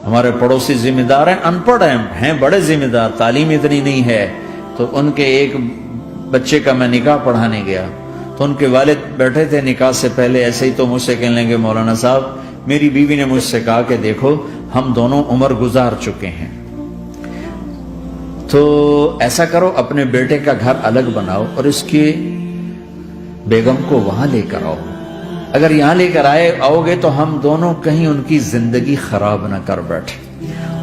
ہمارے پڑوسی ذمہ دار ہیں، ان پڑھ ہیں بڑے ذمہ دار، تعلیم اتنی نہیں ہے، تو ان کے ایک بچے کا میں نکاح پڑھانے گیا تو ان کے والد بیٹھے تھے نکاح سے پہلے، ایسے ہی تو مجھ سے کہنے لگے مولانا صاحب میری بیوی نے مجھ سے کہا کہ دیکھو ہم دونوں عمر گزار چکے ہیں، تو ایسا کرو اپنے بیٹے کا گھر الگ بناؤ اور اس کی بیگم کو وہاں لے کر آؤ، اگر یہاں لے کر آؤ گے تو ہم دونوں کہیں ان کی زندگی خراب نہ کر بیٹھے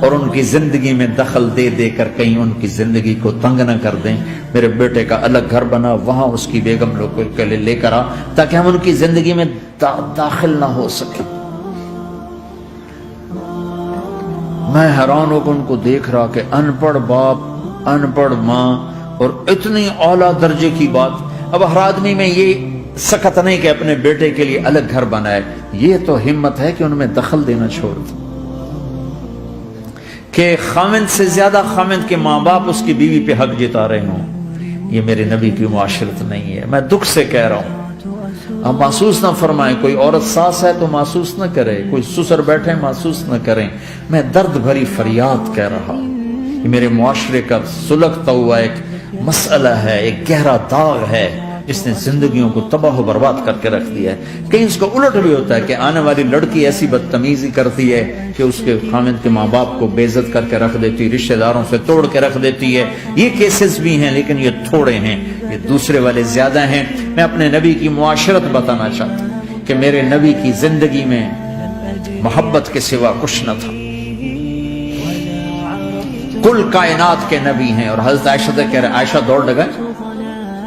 اور ان کی زندگی میں دخل دے دے کر کہیں ان کی زندگی کو تنگ نہ کر دیں، میرے بیٹے کا الگ گھر بنا، وہاں اس کی بیگم لوگ کے لیے لے کر آ تاکہ ہم ان کی زندگی میں داخل نہ ہو سکے۔ میں حیران ہو کر ان کو دیکھ رہا کہ ان پڑھ باپ، ان پڑھ ماں، اور اتنی اعلیٰ درجے کی بات۔ اب ہر آدمی میں یہ سخت نہیں کہ اپنے بیٹے کے لیے الگ گھر بنائے، یہ تو ہمت ہے کہ ان میں دخل دینا چھوڑ دو، کہ خامند سے زیادہ خامند کے ماں باپ اس کی بیوی پہ حق جتا رہے ہوں، یہ میرے نبی کی معاشرت نہیں ہے۔ میں دکھ سے کہہ رہا ہوں، آپ محسوس نہ فرمائیں، کوئی عورت ساس ہے تو محسوس نہ کرے، کوئی سسر بیٹھے محسوس نہ کریں، میں درد بھری فریاد کہہ رہا ہوں، یہ میرے معاشرے کا سلگتا ہوا ایک مسئلہ ہے، ایک گہرا داغ ہے جس نے زندگیوں کو تباہ و برباد کر کے رکھ دیا ہے۔ کہیں اس کو الٹ بھی ہوتا ہے کہ آنے والی لڑکی ایسی بدتمیزی کرتی ہے کہ اس کے خامند کے ماں باپ کو بے عزت کر کے رکھ دیتی، رشتہ داروں سے توڑ کے رکھ دیتی ہے۔ یہ کیسز بھی ہیں لیکن یہ تھوڑے ہیں، یہ دوسرے والے زیادہ ہیں۔ میں اپنے نبی کی معاشرت بتانا چاہتا ہوں کہ میرے نبی کی زندگی میں محبت کے سوا کچھ نہ تھا، کل کائنات کے نبی ہیں۔ اور حضرت عائشہ سے کہہ رہے عائشہ دوڑ لگا،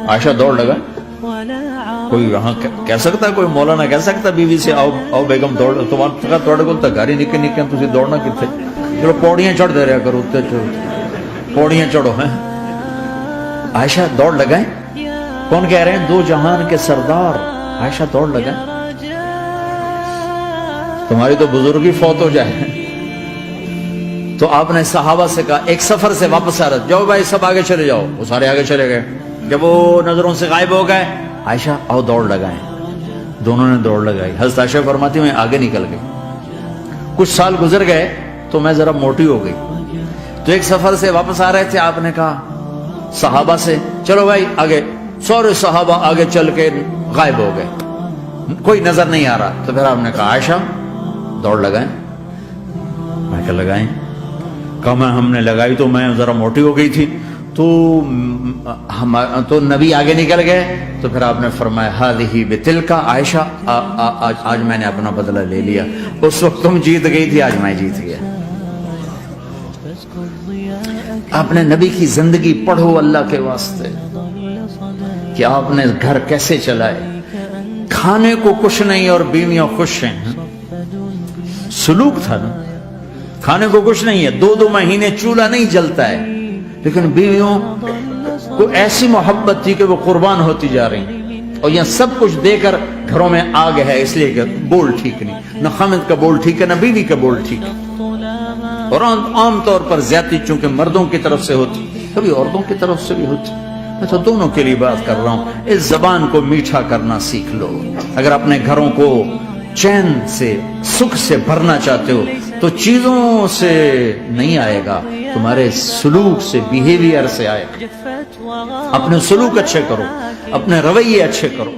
عائشہ دوڑ لگا، کوئی وہاں کہہ سکتا ہے، کوئی مولانا کہہ سکتا بیوی سے آؤ بیگم دوڑ، تمہارا توڑ گل تو گھر ہی نکل تھی دوڑنا کتنے، چلو پوڑیاں چڑھ دے رہا کرو، پوڑیاں چڑھو ہیں۔ عائشہ دوڑ لگائیں، کون کہہ رہے ہیں؟ دو جہان کے سردار عائشہ دوڑ لگائیں، تمہاری تو بزرگی فوت ہو جائے۔ تو آپ نے صحابہ سے کہا ایک سفر سے واپس آ رہے، جاؤ بھائی سب آگے چلے جاؤ، وہ سارے آگے چلے گئے۔ جب وہ نظروں سے غائب ہو گئے، عائشہ آؤ دوڑ لگائیں، دونوں نے دوڑ لگائی۔ حضرت عائشہ فرماتی میں آگے نکل گئی، کچھ سال گزر گئے تو میں ذرا موٹی ہو گئی، تو ایک سفر سے واپس آ رہے تھے، آپ نے کہا صحابہ سے چلو بھائی آگے، سورے صحابہ آگے چل کے غائب ہو گئے، کوئی نظر نہیں آ رہا، تو پھر آپ نے کہا عائشہ دوڑ لگائیں۔ میں کہا لگائیں، کہا میں ہم نے لگائی تو میں ذرا موٹی ہو گئی تھی، تو نبی آگے نکل گئے، تو پھر آپ نے فرمایا ہذہ بتلک عائشہ، آج میں نے اپنا بدلہ لے لیا، اس وقت تم جیت گئی تھی، آج میں جیت گیا۔ اپنے نبی کی زندگی پڑھو اللہ کے واسطے کہ آپ نے گھر کیسے چلائے، کھانے کو کچھ نہیں اور بیویاں خوش ہیں، سلوک تھا نا، کھانے کو کچھ نہیں ہے، 2 مہینے چولہا نہیں جلتا ہے، لیکن بیویوں کو ایسی محبت تھی کہ وہ قربان ہوتی جا رہی، اور یہ سب کچھ دے کر گھروں میں آگ ہے، اس لیے کہ بول ٹھیک نہیں، نہ خامد کا بول ٹھیک ہے نہ بیوی کا بول ٹھیک ہے، اور عام طور پر زیادتی چونکہ مردوں کی طرف سے ہوتی، کبھی عورتوں کی طرف سے بھی ہوتی۔ میں تو دونوں کے لیے بات کر رہا ہوں، اس زبان کو میٹھا کرنا سیکھ لو، اگر اپنے گھروں کو چین سے سکھ سے بھرنا چاہتے ہو تو چیزوں سے نہیں آئے گا، تمہارے سلوک سے، بیہیویئر سے آئے گا۔ اپنے سلوک اچھے کرو، اپنے رویے اچھے کرو۔